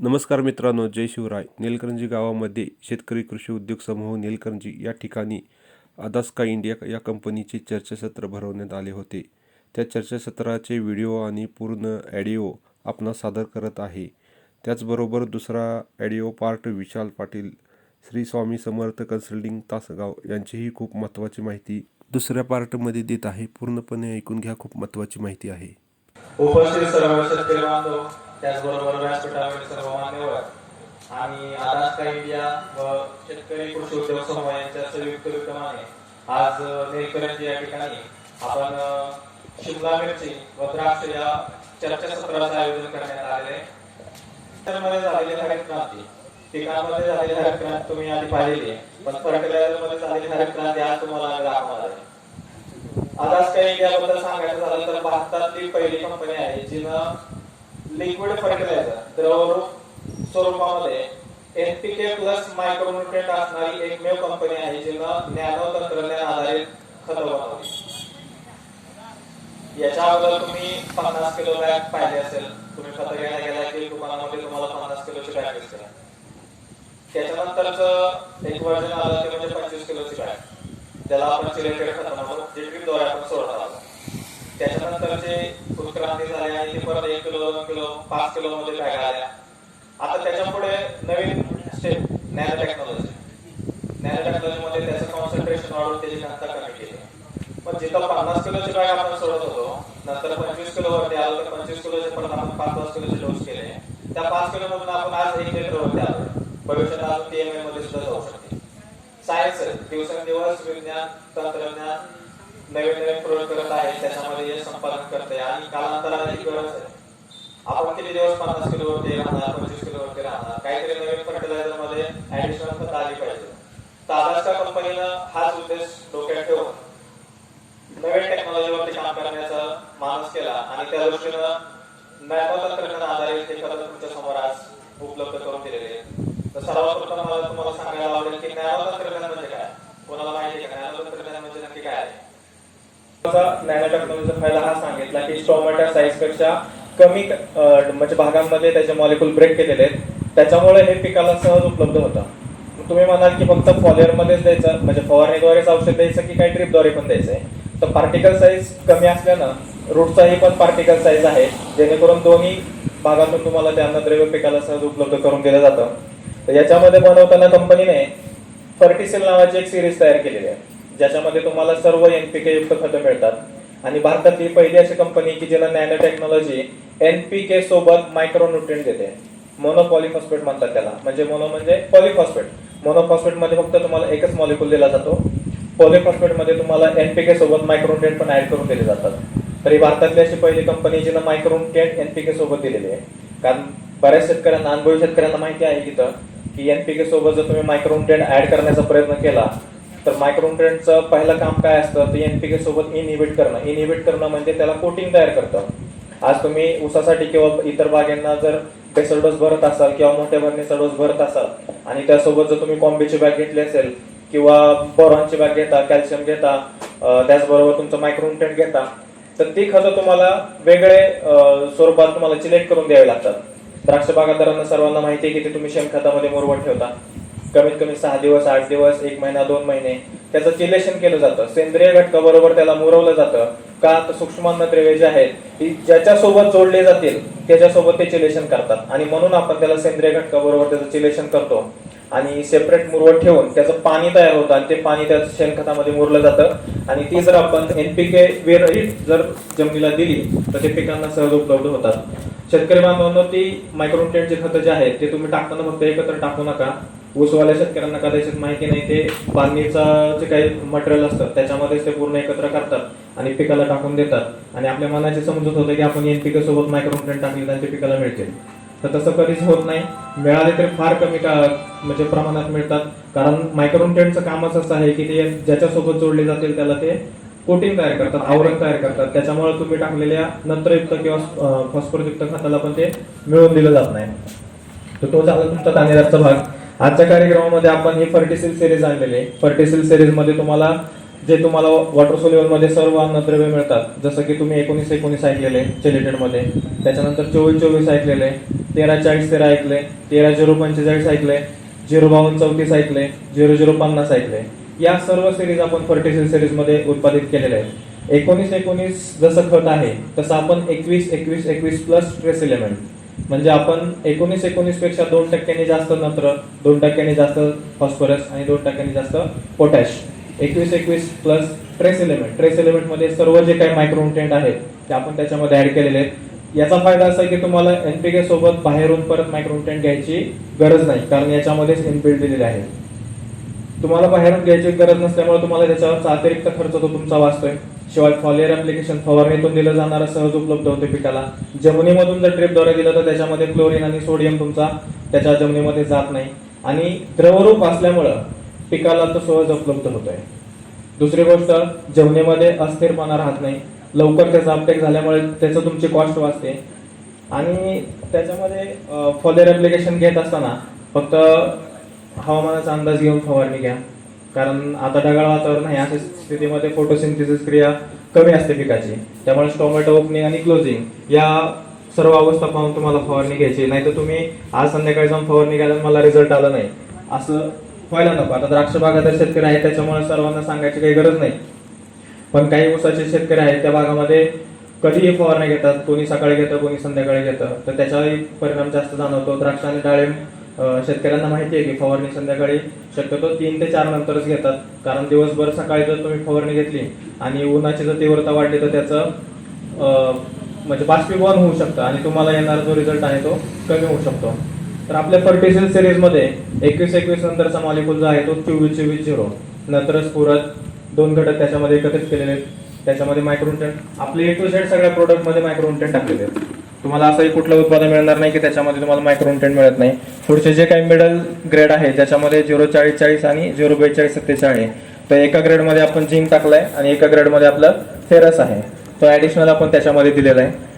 नमस्कार मित्रांनो, जय शिवराय. नीलकंठी गावामध्ये शेतकरी कृषी उद्योग समूह नीलकंठी या ठिकाणी अदास्का इंडिया या कंपनीचे चर्चासत्र भरवण्यात आले होते. त्या चर्चासत्राचे व्हिडिओ आणि पूर्ण ऑडिओ आपणास सादर करत आहे. त्याचबरोबर दुसरा audio part Vishal Patil, Shri Swami Samarth consulting Tasgaon यांचीही खूप महत्त्वाची माहिती दुसऱ्या पार्टमध्ये देत आहे. पूर्णपणे ऐकून घ्या, खूप महत्त्वाची माहिती आहे. उपस्थित सर्व शेतकरी बांधव, त्याचबरोबर व्यासपीठावरील सर्व मान्यवर आणि अदास्का इंडिया व शेतकरी कृषी उद्योग समूह यांच्या संयुक्त विद्यमाने आज नीलकंठी या ठिकाणी आपण शिमला मिरची व द्राक्ष या चर्चासत्राचं आयोजन करण्यात आलेले आहे. त्यामध्ये झालेली हरित क्रांती, पिकांमध्ये झालेली हरित क्रांती तुम्ही आधी पाहिलेली आहे, पण फर्टिलायझरमध्ये झालेली हरित क्रांती आज तुम्हाला दाखवणार आहे. अदास्का इंडियाबद्दल सांगायचं झालं तर भारतातली पहिली कंपनी आहे जिनं लिक्विड फर्टिलायझर द्रवरूप स्वरूपामध्ये एनपीके प्लस मायक्रोन्यूट्रिएंट असणारी एकमेव कंपनी आहे जिनं नॅनो तंत्रज्ञान आधारित खतं बनवली. याच्या अगोदर तुम्ही 50 किलो बॅग पाहिली असेल, तुम्ही खतं घ्यायला गेला की दुकानामध्ये तुम्हाला 50 किलोची बॅग दिसते. त्याच्यानंतरच एक वर्जन आलं ते म्हणजे 25 किलोची बॅग, त्याला आपण सिलेक्टेड खत म्हणतो, जे ड्रीपद्वारे आपण सोडतो. त्याच्यानंतरचे उत्क्रांती झाली आणि ते परत 1 किलो 2 किलो 5 किलो मध्ये बॅग आल्या. आता त्याच्या पुढे नवीन step nano technology. Nano technology मध्ये त्याचं कॉन्सन्ट्रेशन वाढवून त्याची घनता कमी केली. पण जिथं 50 किलोची बॅग आपण सोडत होतो, नंतर 25 किलो वरती आलो, तर 25 किलोचे परत आपण 5 किलोचे डोस केले. त्या 5 किलो मधून आपण आज 1 लिटर वरती आलो. भविष्यात अजून TMA मध्ये सुद्धा जाऊ शकते. सायन्स दिवसेंदिवस विज्ञान तंत्रज्ञान नवीन नवीन प्रयोग करत आहे, त्याच्यामध्ये हे संपादन करते आणि कालांतराने ही गरज आहे. आपण किती दिवस 50 किलो वरती राहणार, 25 किलो वरती राहणार, काहीतरी नवीन फर्टिलायझर मध्ये ऍडिशनल खत आली पाहिजे. तर अदास्का कंपनीनं हाच उद्देश डोक्यात ठेवून नवीन टेक्नॉलॉजीवरती काम करण्याचा मानस केला आणि त्या दृष्टीनं नॅनो तंत्रज्ञान आधारित हे खत तुमच्या समोर आज उपलब्ध करून दिलेले आहे. तर सर्वप्रथम मला तुम्हाला सांगायला आवडेल की नॅनो तंत्रज्ञान म्हणजे काय. कोणाला माहिती आहे का नॅनो तंत्रज्ञान म्हणजे नक्की काय आहे? नॅनो टेक्नॉलॉजीचा फायदा हा सांगितला की टोमॅटो साईज पेक्षा कमी म्हणजे भागांमध्ये त्याचे मॉलिक्यूल ब्रेक केलेले आहेत, त्याच्यामुळे हे पिकाला सहज उपलब्ध होतं. तुम्ही म्हणाल की फक्त फॉलिअर मध्येच द्यायचं, म्हणजे फवारणीद्वारेच औषध द्यायचं की काही ड्रिपद्वारे पण द्यायचंय. तर पार्टिकल साईज कमी असल्यानं रूटचाही पण पार्टिकल साईज आहे, जेणेकरून दोन्ही भागातून तुम्हाला ते अन्नद्रव्य पिकाला सहज उपलब्ध करून दिलं जातं. तर याच्यामध्ये बनवताना कंपनीने फर्टिसेल नावाची एक सिरीज तयार केलेली आहे, ज्याच्यामध्ये तुम्हाला सर्व एनपीके युक्त खतं मिळतात आणि भारतातली पहिली अशी कंपनी की ज्याला नॅनो टेक्नॉलॉजी एनपीके सोबत मायक्रोन्यूट्रिएंट देते. मोनोपॉलिफॉस्फेट म्हणतात त्याला, म्हणजे मोनो म्हणजे पॉलिफॉस्फेट. मोनोफॉस्फेट मध्ये फक्त तुम्हाला एकच मॉलिक्यूल दिला जातो, पॉलिफॉस्फेट मध्ये तुम्हाला एनपीके सोबत मायक्रोन्यूट्रिएंट पण ऍड करून दिले जातात. तर ही भारतातली अशी पहिली कंपनी जिनं मायक्रोन्यूट्रिएंट एनपीके सोबत दिलेली आहे. कारण बऱ्याच शेतकऱ्यांना, अनुभवी शेतकऱ्यांना माहिती आहे की एनपीके सोबत जर तुम्ही मायक्रोन्यूट्रिएंट ऍड करण्याचा प्रयत्न केला तर मायक्रोन्यूट्रिएंटचं पहिलं काम काय असतं, ते एनपीके सोबत इनहिबिट करणं. इनहिबिट करणं म्हणजे त्याला कोटिंग तयार करतं. आज तुम्ही ऊसासाठी किंवा इतर बागांना जर बेसल डोस भरत असाल किंवा मोठ्या भरणीचा डोस भरत असाल आणि त्यासोबत जर तुम्ही कॉम्बीची बॅग घेतली असेल किंवा बोरॉनची बॅग घेता, कॅल्शियम घेता, त्याचबरोबर तुमचं मायक्रोन्यूट्रिएंट घेता, तर ती खतं तुम्हाला वेगळे स्वरूपात तुम्हाला सिलेक्ट करून द्यावी लागतात. द्राक्ष बागायतदारांना सर्वांना माहिती आहे की ते तुम्ही शेणखतामध्ये मुरवण ठेवता. कमीत कमी 6 दिवस, 8 दिवस, 1 महिना, 2 महिने त्याचं चिलेशन केलं जातं. सेंद्रिय घटकाबरोबर त्याला मुरवलं जातं. का तर सूक्ष्मान्नद्रव्ये जे आहेत ती ज्याच्यासोबत जोडले जातील त्याच्यासोबत ते चिलेशन करतात आणि म्हणून आपण त्याला सेंद्रिय घटकाबरोबर त्याचं चिलेशन करतो आणि सेपरेट मुरवट ठेवून त्याचं पाणी तयार होतं आणि ते पाणी त्या शेणखतामध्ये मुरलं जातं आणि ती जर आपण एनपीके विरहित जर जमिनीला दिली तर ते पिकांना सहज उपलब्ध होतात. शेतकरी बांधवांनो, ती मायक्रोन्यूट्रिएंटची खतं जे आहेत ते तुम्ही टाकताना फक्त एकत्र टाकू नका. ऊसवाल्या शेतकऱ्यांना कदाचित माहिती नाही, ते बांधणीचं जे काही मटेरियल असतं त्याच्यामध्येच ते पूर्ण एकत्र करतात आणि पिकाला टाकून देतात आणि आपल्या मनाची समजूत होते की आपण एनपीके सोबत मायक्रोन्यूट्रिएंट टाकले तर ते पिकाला मिळतील. तर तसं कधीच होत नाही. मिळाले तरी फार कमी म्हणजे प्रमाणात मिळतात, कारण मायक्रोन्यूट्रिएंटचं कामच असं आहे की ते ज्याच्यासोबत जोडले जातील त्याला ते कोटिंग तयार करतात, आवरण तयार करतात. त्याच्यामुळे तुम्ही टाकलेल्या नत्रयुक्त किंवा फॉस्फरयुक्त खताला पण ते मिळवून दिलं जात नाही. तर तो झाला तुमचा दाणेदारचा भाग. आजच्या कार्यक्रमामध्ये आपण ही फर्टिसिल सिरीज आणलेली आहे. फर्टिसिल सिरीज मध्ये तुम्हाला जे तुम्हाला वॉटर सोल्युबल मध्ये सर्व अन्नद्रव्य मिळतात, जसं की तुम्ही 19-19 ऐकलेले चेलेटेड मध्ये, त्याच्यानंतर 24-24 ऐकलेले, 13-40-13 ऐकले, 13-0-45 ऐकले, 0-52-34 ऐकले, 0-0-50 ऐकले. या सर्व सिरीज आपण फर्टिसाइड सिरीज मध्ये उत्पादित केलेले आहेत. 19-19 जसं खत आहे तसं आपण 21-21-21 प्लस ट्रेस एलिमेंट, म्हणजे आपण 19-19 पेक्षा 2% जास्त नत्र, 2% जास्त फॉस्फरस आणि 2% जास्त potash, 21-21 plus trace element. Trace element मध्ये सर्व जे काही मायक्रोन्युट्रिएंट आहेत ते आपण त्याच्यामध्ये ऍड केलेले आहेत. याचा फायदा असा आहे की तुम्हाला एनपीके सोबत बाहेरून परत मायक्रोन्युट्रिएंट घ्यायची गरज नाही, कारण याच्यामध्येच इनबिल्ट दिलेले आहे. तुम्हाला बाहेरून घ्यायची गरज नसल्यामुळे तुम्हाला त्याच्यावरचा अतिरिक्त खर्च तो तुमचा वाचतोय. शिवाय फॉलियर ऍप्लिकेशन फवारणीतून दिलं जाणारं सहज उपलब्ध होते पिकाला. जमिनीमधून जर ड्रिपद्वारे दिलं तर त्याच्यामध्ये क्लोरीन आणि सोडियम तुमचा त्याच्या जमिनीमध्ये जात नाही आणि द्रवरूप असल्यामुळं पिकाला तो सहज उपलब्ध होतोय. दुसरी गोष्ट, जमिनीमध्ये अस्थिरपणा राहत नाही, लवकर त्याचा अपटेक झाल्यामुळे त्याचं तुमची कॉस्ट वाचते. आणि त्याच्यामध्ये फॉलियर ऍप्लिकेशन घेत असताना फक्त हवामानाचा अंदाज घेऊन फवारणी घ्या, कारण आता ढगाळ वातावरण आहे, अशा स्थितीमध्ये फोटोसिंथेसिस क्रिया कमी असते पिकाची, त्यामुळे टोमॅटो ओपनिंग आणि क्लोजिंग या सर्व अवस्था पाहून तुम्हाला फवारणी घ्यायची. नाही तर तुम्ही आज संध्याकाळी जाऊन फवारणी घ्यायला मला रिझल्ट आला नाही असं व्हायला नको. आता द्राक्ष बागायत शेतकरी आहेत त्याच्यामुळे सर्वांना सांगायची काही गरज नाही, पण काही ऊसाचे शेतकरी आहेत त्या भागामध्ये कधीही फवारणी घेतात, कोणी सकाळी घेतं कोणी संध्याकाळी घेतं, तर त्याचाही परिणाम जास्त जाणवतो. द्राक्ष आणि डाळिंब शेतकऱ्यांना माहिती आहे की फवारणी संध्याकाळी शक्यतो 3 ते 4 नंतरच घेतात, कारण दिवसभर सकाळी जर तुम्ही फवारणी घेतली आणि उन्हाची जर तीव्रता वाढली तर त्याचं म्हणजे बाष्पीभवन होऊ शकतं आणि तुम्हाला येणारा जो रिझल्ट आहे तो कमी होऊ शकतो. तर आपल्या फर्टिसाइड सिरीज मध्ये 21-21 नंतरचा मॉलिक्यूल जो आहे तो 24-24-0 नंतर स्फुरद 2 घटक त्याच्यामध्ये एकत्रित केलेले आहेत. त्याच्यामध्ये मायक्रोन्युट्रिएंट आपले ए टू झेड सगळ्या प्रोडक्ट मध्ये मायक्रोन्युट्रिएंट टाकलेले आहेत. तुम्हाला असंही कुठलं उत्पादन मिळणार नाही की त्याच्यामध्ये तुम्हाला मायक्रोन्युट्रिएंट मिळत नाही. पुढचे जे काही मिडल ग्रेड आहे ज्याच्यामध्ये 0-40-40 आणि 0-42-47 आहे, तर एका ग्रेड मध्ये आपण झिंक टाकलाय आणि एका ग्रेड मध्ये आपलं फेरस आहे, तो ऍडिशनल आपण त्याच्यामध्ये दिलेला आहे.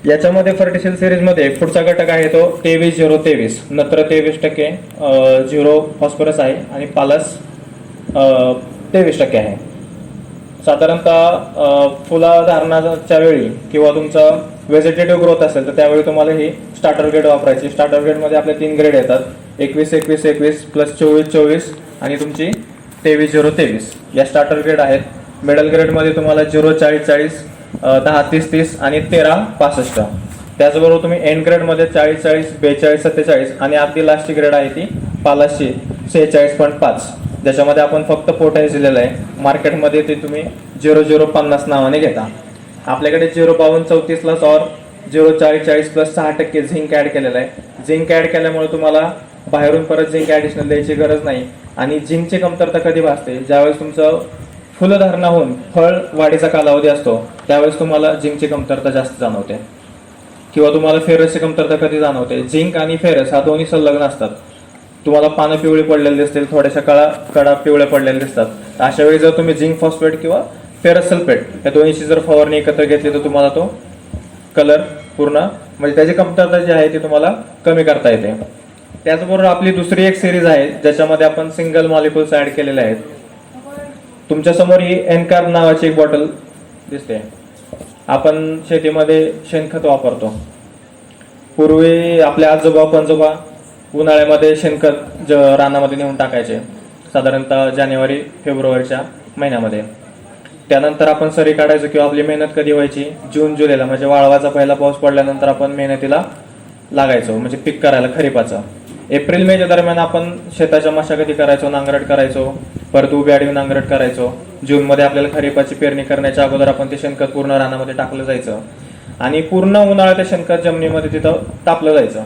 याच्यामध्ये फर्टिसाइड सिरीज मध्ये पुढचा घटक आहे तो 23-0-23 नत्र 23%, 0 फॉस्फरस आहे आणि पालस 23% आहे. साधारणतः फुलाधारणाच्या वेळी किंवा तुमचा व्हेजिटेटिव्ह ग्रोथ असेल तर त्यावेळी तुम्हाला ही स्टार्टर ग्रेड वापरायची. स्टार्टर ग्रेड मध्ये आपले 3 ग्रेड येतात, 21-21-21 प्लस 24-24 आणि तुमची 23-0-23 या स्टार्टर ग्रेड आहेत. मिडल ग्रेड मध्ये तुम्हाला 0-40-40, 10-30-30 आणि 13-65. त्याचबरोबर तुम्ही एंड ग्रेड मध्ये 40-40, 42-47 आणि अगदी लास्टची ग्रेड आहे ती पालासची 46.5, ज्याच्यामध्ये आपण फक्त पोटॅश दिलेलं आहे. मार्केटमध्ये ते तुम्ही 0-0-50 नावाने घेता. आपल्याकडे 0-52-34 ला सॉर 0-40-40 प्लस 6% झिंक ऍड केलेलं आहे. झिंक ऍड केल्यामुळे तुम्हाला बाहेरून परत झिंक ऍडिशनल द्यायची गरज नाही. आणि झिंकची कमतरता कधी भासते, ज्यावेळेस तुमचं फुलधारणा होऊन फळ वाढीचा कालावधी असतो त्यावेळेस तुम्हाला झिंकची कमतरता जास्त जाणवते, किंवा तुम्हाला फेरसची कमतरता कधी जाणवते. झिंक आणि फेरस हा दोन्ही संलग्न असतात. तुम्हाला पानं पिवळी पडलेली दिसतील, थोड्याशा कडा पिवळ्या पडलेल्या दिसतात. अशा वेळी जर तुम्ही झिंक फॉस्फेट किंवा फेरस सल्फेट या दोन्हीची जर फवारणी एकत्र घेतली तर तुम्हाला तो कलर पूर्ण म्हणजे त्याची कमतरता जी आहे ती तुम्हाला कमी करता येते. त्याचबरोबर आपली दुसरी एक सिरीज आहे ज्याच्यामध्ये आपण सिंगल मॉलिक्युल्स ऍड केलेले आहेत. तुमच्या समोर ही एनकार्ब नावाची एक बॉटल दिसते. आपण शेतीमध्ये शेणखत वापरतो. पूर्वी आपले आजोबा पणजोबा उन्हाळ्यामध्ये शेणखत रानामध्ये नेऊन टाकायचे, साधारणतः जानेवारी-फेब्रुवारीच्या महिन्यामध्ये. त्यानंतर आपण सरी काढायचो किंवा आपली मेहनत कधी व्हायची जून-जुलैला, म्हणजे वाळवाचा पहिला पाऊस पडल्यानंतर आपण मेहनतीला लागायचो, म्हणजे पीक करायला खरीपाचं. एप्रिल-मेच्या दरम्यान आपण शेताच्या मशागती करायचो, नांगरट करायचो, परत उभी आडवी नांगरट करायचो. जूनमध्ये आपल्याला खरीपाची पेरणी करण्याच्या अगोदर आपण ते शेणखत पूर्ण रानामध्ये टाकलं जायचं आणि पूर्ण उन्हाळ्यात ते शेणखत जमिनीमध्ये तिथं तापलं जायचं.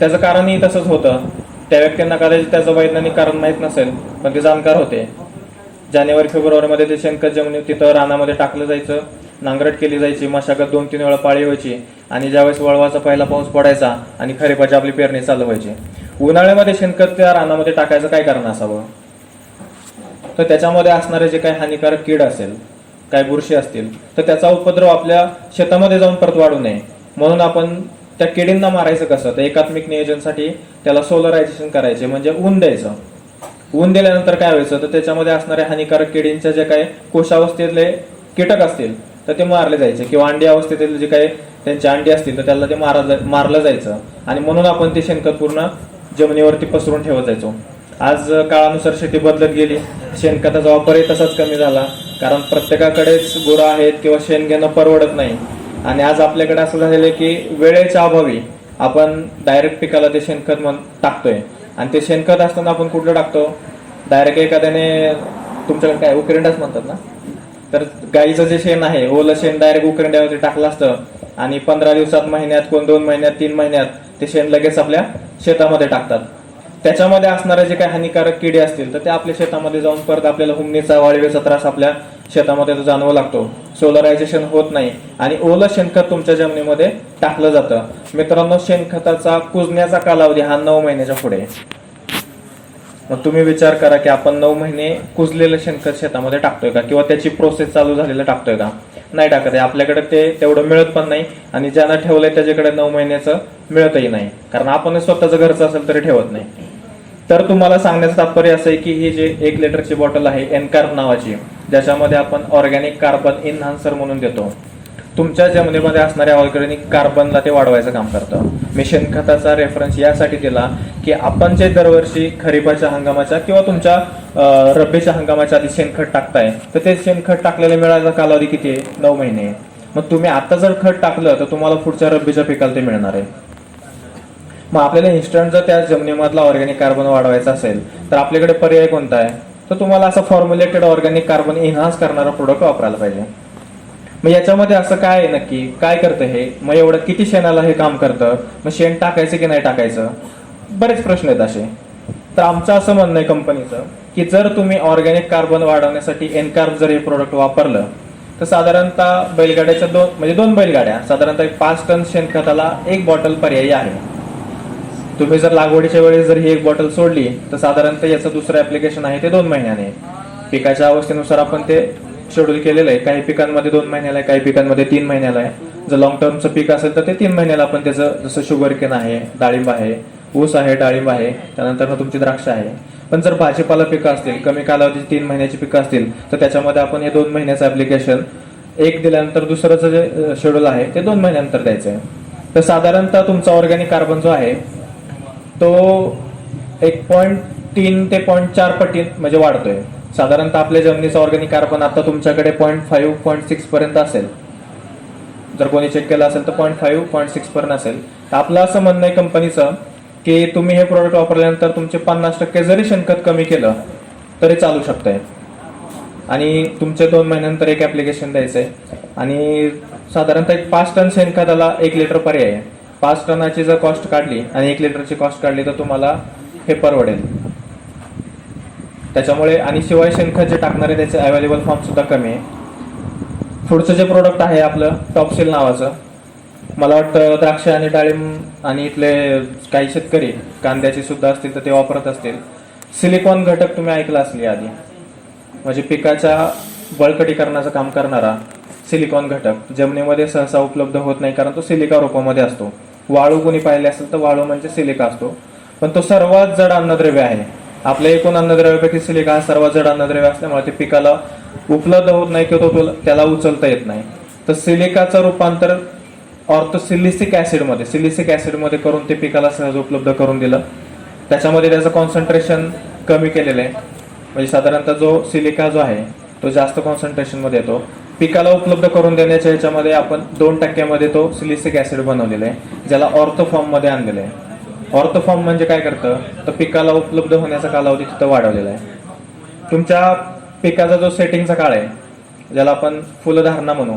त्याचं कारणही तसंच होतं. त्या व्यक्तींना कदाचित त्याचं वैज्ञानिक कारण माहीत नसेल, पण ते जाणकार होते. जानेवारी-फेब्रुवारीमध्ये ते शेणखत जमिनीत तिथं रानामध्ये टाकलं जायचं, नांगरट केली जायची, मशागत 2-3 वेळा पाळी व्हायची आणि ज्यावेळेस वळवाचा पहिला पाऊस पडायचा आणि खरीपाची आपली पेरणी चालू व्हायची. उन्हाळ्यामध्ये शेणखत त्या रानामध्ये टाकायचं काय कारण असावं, तर त्याच्यामध्ये असणारे जे काही हानिकारक कीड असेल, काय बुरशी असतील, तर त्याचा उपद्रव आपल्या शेतामध्ये जाऊन परत वाढू नये म्हणून आपण त्या किडींना मारायचं कसं, तर एकात्मिक नियोजनासाठी त्याला सोलरायझेशन करायचे, म्हणजे ऊन द्यायचं. ऊन दिल्यानंतर काय व्हायचं, तर त्याच्यामध्ये असणाऱ्या हानिकारक किडींच्या जे काही कोशावस्थेतले कीटक असतील तर ते मारले जायचे, किंवा अंडी अवस्थेतील जे काही त्यांची अंडी असतील तर त्याला ते मारलं जायचं. आणि म्हणून आपण ते शेणखत पूर्ण जमिनीवरती पसरून ठेवत जायचो. आज काळानुसार शेती बदलत गेली, शेणखताचा वापरही तसाच कमी झाला, कारण प्रत्येकाकडेच गुरं आहेत किंवा शेण घेणं परवडत नाही. आणि आज आपल्याकडे असं झालेलं आहे की वेळेच्या अभावी आपण डायरेक्ट पिकाला ते शेणखत टाकतोय. आणि ते शेणखत असताना आपण कुठलं टाकतो, डायरेक्ट एखाद्याने तुमच्याकडे काय उकरंडाच म्हणतात ना, तर गाईचं जे शेण आहे ओलं शेण डायरेक्ट उकरंड्यावरती टाकलं असतं आणि 15 दिवसात, महिन्यात, कोण 2 महिन्यात, 3 महिन्यात ते शेण लगेच आपल्या शेतामध्ये टाकतात. त्याच्यामध्ये असणारे जे काही हानिकारक किडे असतील तर ते आपल्या शेतामध्ये जाऊन परत आपल्याला हुमणीचा, वाळवेचा त्रास आपल्या शेतामध्ये तो जाणवू लागतो. सोलरायझेशन होत नाही आणि ओलं शेणखत तुमच्या जमिनीमध्ये टाकलं जातं. मित्रांनो, शेणखताचा कुजण्याचा कालावधी हा 9 महिन्याच्या पुढे. मग तुम्ही विचार करा की आपण 9 महिने कुजलेलं शेणखत शेतामध्ये टाकतोय का, किंवा त्याची प्रोसेस चालू झालेलं टाकतोय का? नाही टाकत आहे. आपल्याकडे ते तेवढं मिळत पण नाही आणि ज्यांना ठेवलंय त्याच्याकडे 9 महिन्याचं मिळतही नाही, कारण आपण स्वतःचं घरचं असेल तरी ठेवत नाही. तर तुम्हाला सांगण्याचं तात्पर्य असं आहे की ही जी 1 लिटरची बॉटल आहे एनकार्ब नावाची, ज्याच्यामध्ये आपण ऑर्गॅनिक कार्बन इन्हान्सर म्हणून देतो, तुमच्या जमिनीमध्ये असणाऱ्या ऑर्गॅनिक कार्बनला ते वाढवायचं काम करतं. मी शेणखताचा रेफरन्स यासाठी दिला की आपण जे दरवर्षी खरीपाच्या हंगामाच्या किंवा तुमच्या रब्बीच्या हंगामाच्या आधी शेणखत टाकताय, तर ते शेणखत टाकलेलं मिळायचा कालावधी किती आहे? 9 महिने. मग तुम्ही आता जर खत टाकलं तर तुम्हाला पुढच्या रब्बीच्या पिकाला ते मिळणार आहे. मग आपल्याला इन्स्टंट जर त्या जमिनीमधला ऑर्गॅनिक कार्बन वाढवायचा असेल तर आपल्याकडे पर्याय कोणता आहे? तर तुम्हाला असं फॉर्म्युलेटेड ऑर्गॅनिक कार्बन एन्हान्स करणारा प्रोडक्ट वापरायला पाहिजे. मग याच्यामध्ये असं काय आहे, नक्की काय करतं हे? मग एवढं किती शेणाला हे काम करतं? मग शेण टाकायचं की नाही टाकायचं? बरेच प्रश्न आहेत असे. तर आमचं असं म्हणणं आहे कंपनीचं की जर तुम्ही ऑर्गॅनिक कार्बन वाढवण्यासाठी एनकार्ब जर हे प्रोडक्ट वापरलं तर साधारणतः बैलगाड्याच्या दोन बैलगाड्या साधारणतः 5 टन शेणखताला 1 बॉटल पर्यायी आहे. तुम्ही जर लागवडीच्या वेळेस जर ही 1 बॉटल सोडली तर साधारणतः याचं दुसरं ऍप्लिकेशन आहे ते 2 महिन्याने. पिकाच्या अवस्थेनुसार आपण ते शेड्यूल केलेलं आहे. काही पिकांमध्ये 2 महिन्याला आहे, काही पिकांमध्ये 3 महिन्याला आहे. जर लॉंग टर्मचं पीक असेल तर ते 3 महिन्याला आपण त्याचं, जसं शुगर केन आहे, डाळिंब आहे, ऊस आहे, डाळिंब आहे, त्यानंतर तुमची द्राक्ष आहे. पण जर भाजीपाला पिकं असतील, कमी कालावधीची 3 महिन्याची पिकं असतील तर त्याच्यामध्ये आपण हे 2 महिन्याचं ऍप्लिकेशन 1 दिल्यानंतर दुसरंचं जे शेड्यूल आहे ते 2 महिन्यानंतर द्यायचं आहे. तर साधारणतः तुमचा ऑर्गॅनिक कार्बन जो आहे तो 1.3 ते 0.4 पटीत म्हणजे वाढतोय. साधारणतः आपल्या जमिनीचा ऑर्गॅनिक कार्बन आता तुमच्याकडे 0.5, 0.6 पर्यंत असेल. जर कोणी चेक केलं असेल तर 0.5, 0.6 पर्यंत असेल. तर आपलं असं म्हणणं आहे कंपनीचं की तुम्ही हे प्रोडक्ट वापरल्यानंतर तुमचे 50% जरी शेणखत कमी केलं तरी चालू शकतंय. आणि तुमचे 2 महिन्यानंतर 1 ऍप्लिकेशन द्यायचंय. आणि साधारणतः 5 टन शेणखताला 1 लिटर पर्याय आहे. 5 टनाची जर कॉस्ट काढली आणि 1 लिटरची कॉस्ट काढली तर तुम्हाला हे परवडेल. त्याच्यामुळे आणि शिवाय शेणखत जे टाकणार आहे त्याचे अवेलेबल फॉर्म सुद्धा कमी आहे. पुढचं जे प्रोडक्ट आहे आपलं टॉपसेल नावाचं, मला वाटतं द्राक्ष आणि डाळिंब आणि इथले काही शेतकरी कांद्याचे सुद्धा असतील तर ते वापरत असतील. सिलिकॉन घटक तुम्ही ऐकला असली आधी, म्हणजे पिकाच्या बळकटीकरणाचं काम करणारा सिलिकॉन घटक जमिनीमध्ये सहसा उपलब्ध होत नाही, कारण तो सिलिका रूपामध्ये असतो. वाळू कोणी पाहिले असेल तर वाळू म्हणजे सिलिका असतो, पण तो सर्वात जड अन्नद्रव्य आहे. आपल्या एकूण अन्नद्रव्यापैकी सिलिका हा सर्वात जड अन्नद्रव्य असल्यामुळे ते पिकाला उपलब्ध होत नाही किंवा तो त्याला उचलता येत नाही. तर सिलिकाचं रूपांतर ऑर्थोसिलिसिक ऍसिडमध्ये करून ते पिकाला सहज उपलब्ध करून दिलं. त्याच्यामध्ये त्याचं कॉन्सन्ट्रेशन कमी केलेलं आहे, म्हणजे साधारणतः जो सिलिका जो आहे तो जास्त कॉन्सन्ट्रेशन मध्ये येतो. पिकाला उपलब्ध करून देण्याच्या ह्याच्यामध्ये आपण 2% मध्ये तो सिलिसिक ऍसिड बनवलेला आहे, ज्याला ऑर्थोफॉर्म मध्ये आणलेलं आहे. ऑर्थोफॉर्म म्हणजे काय करतं, तर पिकाला उपलब्ध होण्याचा कालावधी तिथं वाढवलेला आहे. तुमच्या पिकाचा जो सेटिंगचा काळ आहे, ज्याला आपण फुलधारणा म्हणू,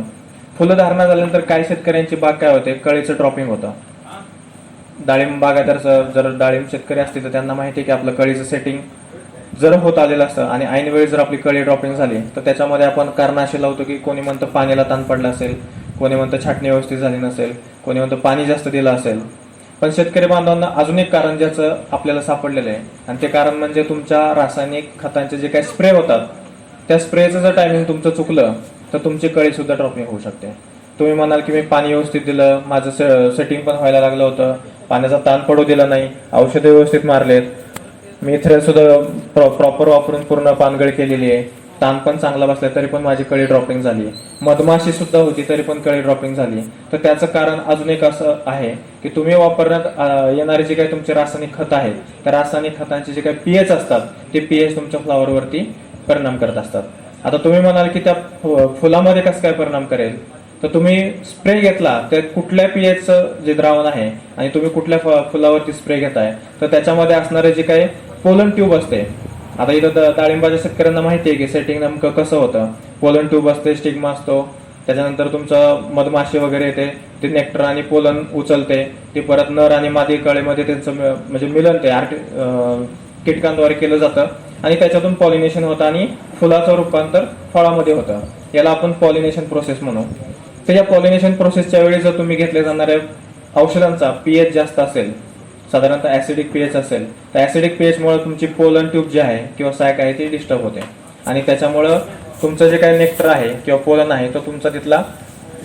फुलधारणा झाल्यानंतर काही शेतकऱ्यांची बाग काय होते, कळीचं ड्रॉपिंग होतं. डाळिंब बागायतर जर डाळिंब शेतकरी असतील तर त्यांना माहिती आहे की आपलं कळीचं सेटिंग जर होत आलेलं असतं आणि ऐन वेळी जर आपली कळी ड्रॉपिंग झाली तर त्याच्यामध्ये आपण कारण असे लावतो की कोणी म्हणतं पाण्याला ताण पडला असेल, कोणी म्हणतं छाटणी व्यवस्थित झाली नसेल, कोणी म्हणतं पाणी जास्त दिलं असेल. पण शेतकरी बांधवांना अजून एक कारण ज्याचं आपल्याला सापडलेलं आहे, आणि ते कारण म्हणजे तुमच्या रासायनिक खतांचे जे काही स्प्रे होतात त्या स्प्रेचं जर टायमिंग तुमचं चुकलं तर तुमची कळी सुद्धा ड्रॉपिंग होऊ शकते. तुम्ही म्हणाल की मी पाणी व्यवस्थित दिलं, माझं सेटिंग पण व्हायला लागलं होतं, पाण्याचा ताण पडू दिला नाही, औषधे व्यवस्थित मारलेत, मी थ्रेड सुद्धा प्रॉपर वापरून पूर्ण पानगळ केलेली आहे. ताण पण चांगला बसला तरी पण माझी कळी ड्रॉपिंग झाली. मधमाशी सुद्धा होती तरी पण कळी ड्रॉपिंग झाली. तर त्याचं कारण अजून एक असं आहे की तुम्ही वापरण्यात येणारे जे काही तुमचे रासायनिक खत आहेत, त्या रासायनिक खतांचे जे काही पीएच असतात ते पीएच तुमच्या फ्लॉवरवरती परिणाम करत असतात. आता तुम्ही म्हणाल की त्या फुलामध्ये कसं काय परिणाम करेल, तर तुम्ही स्प्रे घेतला तर कुठल्या पीएचचं जे द्रावण आहे आणि तुम्ही कुठल्या फुलावरती स्प्रे घेताय तर त्याच्यामध्ये असणारे जे काही पोलन ट्यूब असते. आता इथं डाळिंबाच्या शेतकऱ्यांना माहिती आहे की सेटिंग नेमकं कसं होतं. पोलन ट्यूब असते, स्टिग्मा असतो, त्याच्यानंतर तुमचं मधमाशी वगैरे येते, ते नेक्टर आणि पोलन उचलते, ते परत नर आणि मादी कळेमध्ये त्यांचं म्हणजे मिलन ते कीटकांद्वारे केलं जातं आणि त्याच्यातून पॉलिनेशन होतं आणि फुलाचं रूपांतर फळामध्ये होतं. याला आपण पॉलिनेशन प्रोसेस म्हणू. तर या पॉलिनेशन प्रोसेसच्या वेळी जर तुम्ही घेतल्या जाणाऱ्या औषधांचा पीएच जास्त असेल, साधारणतः ऍसिडिक पीएच असेल, तर ऍसिडिक पीएच मुळे तुमची पोलन ट्यूब जी आहे किंवा सॅक आहे ती डिस्टर्ब होते आणि त्याच्यामुळं तुमचं जे काही नेक्टर आहे किंवा पोलन आहे तो तुमचा तिथला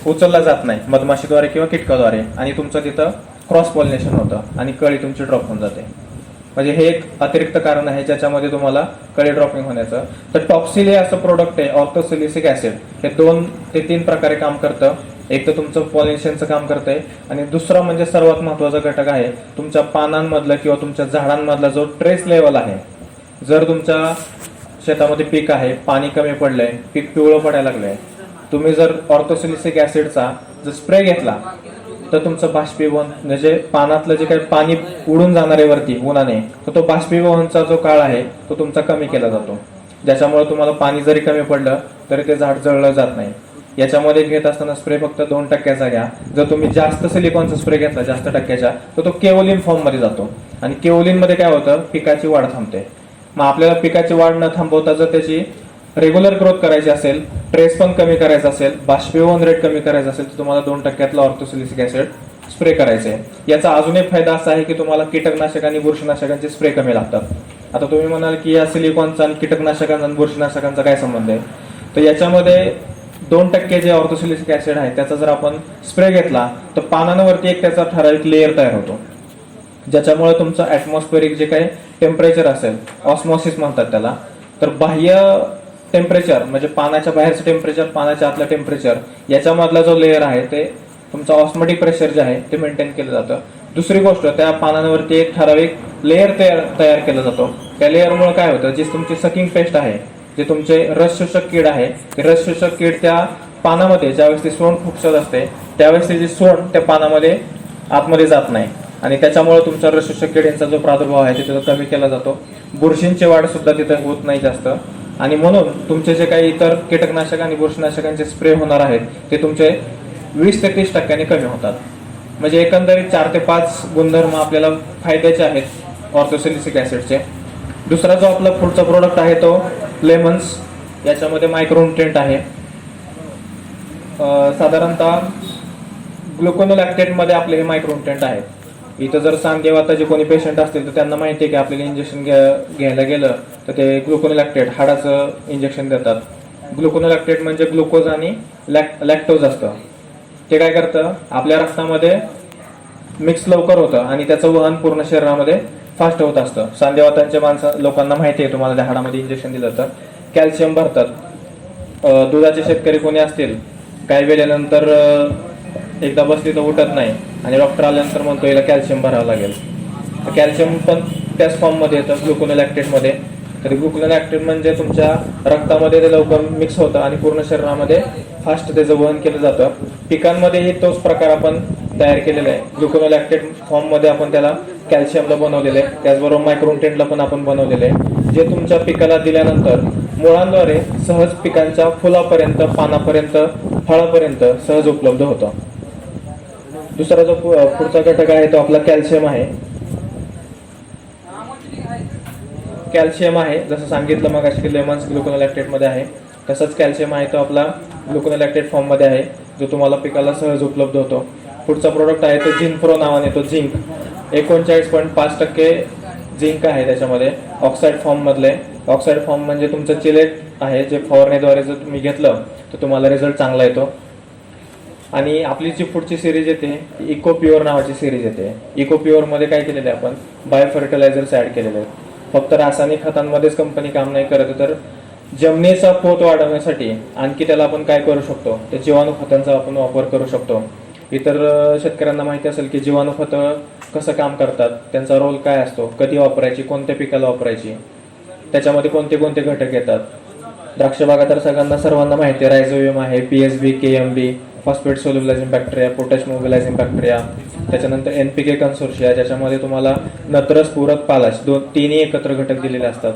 उचलला जात नाही मधमाशीद्वारे किंवा कीटकाद्वारे आणि तुमचं तिथं क्रॉस पॉलिनेशन होतं आणि कळी तुमची ड्रॉप होऊन जाते. म्हणजे हे एक अतिरिक्त कारण आहे ज्याच्यामध्ये तुम्हाला कळी ड्रॉपिंग होण्याचं. तर टॉप्सिल हे असं प्रोडक्ट आहे, ऑर्थोसिलिसिक ऍसिड, हे 2 ते 3 प्रकारे काम करतं. एक तर तुमचं पॉलिनेशनचं काम करतंय आणि दुसरा म्हणजे सर्वात महत्वाचा घटक आहे तुमच्या पानांमधलं किंवा तुमच्या झाडांमधला जो ट्रेस लेवल आहे. जर तुमच्या शेतामध्ये पीक आहे, पाणी कमी पडलंय, पीक पिवळं पडायला लागलंय, तुम्ही जर ऑर्थोसिलिसिक ऍसिडचा जर स्प्रे घेतला तर तुमचं बाष्पीभवन म्हणजे पानातलं जे काही पाणी उडून जाणारे वरती उन्हाने, तर तो बाष्पीभवनचा जो काळ आहे तो तुमचा कमी केला जातो, ज्याच्यामुळे तुम्हाला पाणी जरी कमी पडलं तरी ते झाड जळलं जात नाही. याच्यामध्ये घेत असताना स्प्रे फक्त 2% घ्या. जर तुम्ही जास्त सिलिकॉनचा स्प्रे घेतला जास्त टक्क्याच्या तर तो केओलिन फॉर्म मध्ये जातो आणि केओलिन मध्ये काय होतं, पिकाची वाढ थांबते. मग आपल्याला पिकाची वाढ न थांबवता जर त्याची रेग्युलर ग्रोथ करायची असेल, ट्रेस पण कमी करायचा असेल, बाष्पीभवन रेट कमी करायचा असेल तर तुम्हाला 2%तला ऑर्थोसिलिसिक ऍसिड स्प्रे करायचे. याचा अजून एक फायदा असा आहे की तुम्हाला कीटकनाशक आणि बुरशीनाशकांचे स्प्रे कमी लागतात. आता तुम्ही म्हणाल की या सिलिकॉनचा आणि कीटकनाशकांचा आणि बुरशीनाशकांचा काय संबंध आहे, तर याच्यामध्ये 2% जे ऑर्थोसिलिसिक ऍसिड आहे त्याचा जर आपण स्प्रे घेतला तर पानांवरती एक त्याचा ठराविक लेअर तयार होतो, ज्याच्यामुळे तुमचं ऍटमॉस्फेरिक जे काही टेम्परेचर असेल, ऑस्मॉसिस म्हणतात त्याला, तर बाह्य टेम्परेचर म्हणजे पानाच्या बाहेरचं टेम्परेचर, पानाच्या आतलं टेम्परेचर, याच्यामधला जो लेअर आहे ते तुमचं ऑस्मोटिक प्रेशर जे आहे ते मेंटेन केलं जातं. दुसरी गोष्ट, त्या पानांवरती एक ठराविक लेअर तयार केला जातो. त्या लेअरमुळे काय होतं, जी तुमची सकिंग पेस्ट आहे, जे तुमचे रस शोषक कीड आहे, ते रस शोषक कीड त्या पानामध्ये ज्यावेळेस ती सोंड खुपसत असते त्यावेळेस ती सोंड त्या पानामध्ये आतमध्ये जात नाही आणि त्याच्यामुळे तुमचा रस शोषक किडींचा जो प्रादुर्भाव आहे तिथं कमी केला जातो. बुरशींची वाढ सुद्धा तिथं होत नाही जास्त आणि म्हणून तुमचे जे काही इतर कीटकनाशक आणि बुरशीनाशकांचे स्प्रे होणार आहेत ते तुमचे 20 ते 30% कमी होतात. म्हणजे एकंदरीत 4 ते 5 गुणधर्म आपल्याला फायद्याचे आहेत ऑर्थोसिलिसिक ऍसिडचे. दुसरा जो आपला पुढचा प्रोडक्ट आहे तो लेमन्स. याच्यामध्ये मायक्रोन्युट्रिएंट आहे. साधारणतः ग्लुकोनोलॅक्टेट मध्ये आपले हे मायक्रोन्युट्रिएंट आहेत. इथं जर सांधेवाताचे कोणी पेशंट असतील तर त्यांना माहिती आहे की आपल्याला इंजेक्शन घ्यायला गेलं तर ते ग्लुकोनोलॅक्टेट हाडाचं इंजेक्शन देतात. ग्लुकोनोलॅक्टेट म्हणजे ग्लुकोज आणि लॅक्टोज असतं. ते काय करतं, आपल्या रक्तामध्ये मिक्स लवकर होतं आणि त्याचं वहन पूर्ण शरीरामध्ये फास्ट होत असतं. सांधेवातांच्या लोकांना माहिती आहे, तुम्हाला त्या हाडामध्ये इंजेक्शन दिलं तर कॅल्शियम भरतात. दुधाचे शेतकरी कोणी असतील, काही वेळेनंतर एकदा बसली तर उठत नाही आणि डॉक्टर आल्यानंतर म्हणतो याला कॅल्शियम भरावं लागेल. तर कॅल्शियम पण त्याच फॉर्ममध्ये येतं ग्लुकोनोलॅक्टेटमध्ये. तर ग्लुकोनोलॅक्टेट म्हणजे तुमच्या रक्तामध्ये ते लवकर मिक्स होतं आणि पूर्ण शरीरामध्ये फास्ट त्याचं वहन केलं जातं. पिकांमध्येही तोच प्रकार आपण तयार केलेला आहे. ग्लुकोनोलॅक्टेट फॉर्ममध्ये आपण त्याला कॅल्शियमला बनवलेलं आहे, त्याचबरोबर मायक्रोन्युट्रिएंटला पण आपण बनवलेलं आहे, जे तुमच्या पिकाला दिल्यानंतर मुळांद्वारे सहज पिकांच्या फुलापर्यंत, पानापर्यंत, फळापर्यंत सहज उपलब्ध होतं. दुसरा जो पुढचा घटक आहे तो आपला कॅल्शियम आहे. कॅल्शियम आहे जसं सांगितलं मग अशी लेमन्स ग्लुकोनोलॅक्टेट मध्ये आहे, तसंच कॅल्शियम आहे तो आपला ग्लुकोनोलॅक्टेट फॉर्म मध्ये आहे, जो तुम्हाला पिकाला सहज उपलब्ध होतो. पुढचा प्रोडक्ट आहे तो झिंक नावाने, तो झिंक 39.5% झिंक आहे त्याच्यामध्ये, ऑक्साईड फॉर्म मधले. ऑक्साईड फॉर्म म्हणजे तुमचं चिलेट आहे, जे फवारणीद्वारे जर तुम्ही घेतलं तर तुम्हाला रिझल्ट चांगला येतो. आणि आपली जी पुढची सिरीज येते इको प्युअर नावाची सिरीज येते. इको प्युअर मध्ये काय केलेलं आहे, आपण बायो फर्टिलायझर्स ऍड केलेले आहेत. फक्त रासायनिक खतांमध्येच कंपनी काम नाही करत, तर जमिनीचा पोत वाढवण्यासाठी आणखी त्याला आपण काय करू शकतो, ते जीवाणू खतांचा आपण वापर करू शकतो. इतर शेतकऱ्यांना माहिती असेल की जीवाणू खतं कसं काम करतात, त्यांचा रोल काय असतो, कधी वापरायची, कोणत्या पिकाला वापरायची, त्याच्यामध्ये कोणते कोणते घटक येतात. द्राक्ष बागा तर सर्वांना माहिती आहे, रायझोबियम आहे, PSB, KMB, phosphate solubilizing bacteria, potash mobilizing bacteria, त्याच्यानंतर NPK कन्सोर्शिया, ज्याच्यामध्ये तुम्हाला नत्र, स्फुरद, पालाश तिन्ही एकत्र घटक दिलेले असतात.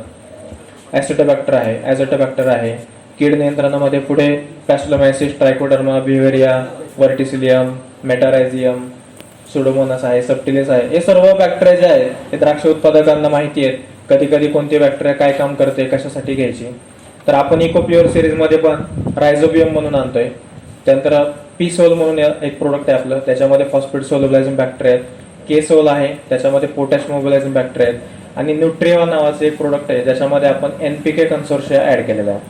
ॲसिटोबॅक्टर आहे, ॲझोटोबॅक्टर आहे. कीड नियंत्रणामध्ये पुढे पॅस्लोमायसिस, ट्रायकोडर्मा, बिव्हेरिया, वर्टिसिलियम, मेटारायझियम, सुडोमोनास आहे, सबटिलिस आहे. हे सर्व बॅक्टेरिया जे आहेत ते द्राक्ष उत्पादकांना माहिती आहेत. कधी कधी कोणती बॅक्टेरिया काय काम करते, कशासाठी घ्यायची. तर आपण इकोप्युअर सिरीजमध्ये पण रायझोबियम म्हणून आणतोय. त्यानंतर पी-सोल म्हणून एक प्रोडक्ट आहे आपलं, त्याच्यामध्ये फॉस्फेट सोल्युबलायझिंग बॅक्टेरिया आहेत. के-सोल आहे, त्याच्यामध्ये पोटॅश मोबिलायझिंग बॅक्टेरिया आहेत. आणि न्यूट्रिवा नावाचे एक प्रोडक्ट आहे, ज्याच्यामध्ये आपण NPK कन्सोर्शिया ऍड केलेला आहे.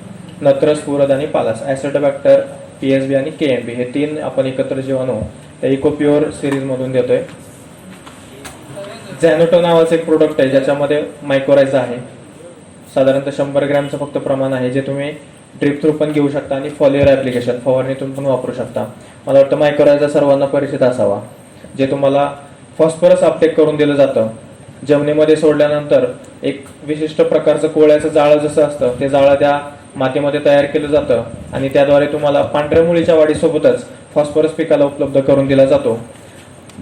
नत्र, स्फुरद आणि पालास, ॲसिटोबॅक्टर, PSB आणि KMB हे 3 आपण एकत्र जीवाणू त्या इकोप्युअर सिरीज मधून देतोय. झॅनोटो नावाचं एक प्रोडक्ट आहे, ज्याच्यामध्ये मायकोरायझा आहे. साधारणतः 100 ग्रॅमचं फक्त प्रमाण आहे, जे तुम्ही ड्रिप थ्रू पण घेऊ शकता आणि फॉलिअर ऍप्लिकेशन फवारणीतून पण वापरू शकता. मला वाटतं मायकोरायझा सर्वांना परिचित असावा, जे तुम्हाला फॉस्फरस अपटेक करून दिलं जातं. जमिनीमध्ये सोडल्यानंतर एक विशिष्ट प्रकारचं कोळ्याचं जाळं जसं असतं, ते जाळं त्या मातीमध्ये तयार केलं जातं आणि त्याद्वारे तुम्हाला पांढऱ्या मुळीच्या वाढीसोबतच फॉस्फरस पिकाला उपलब्ध करून दिला जातो,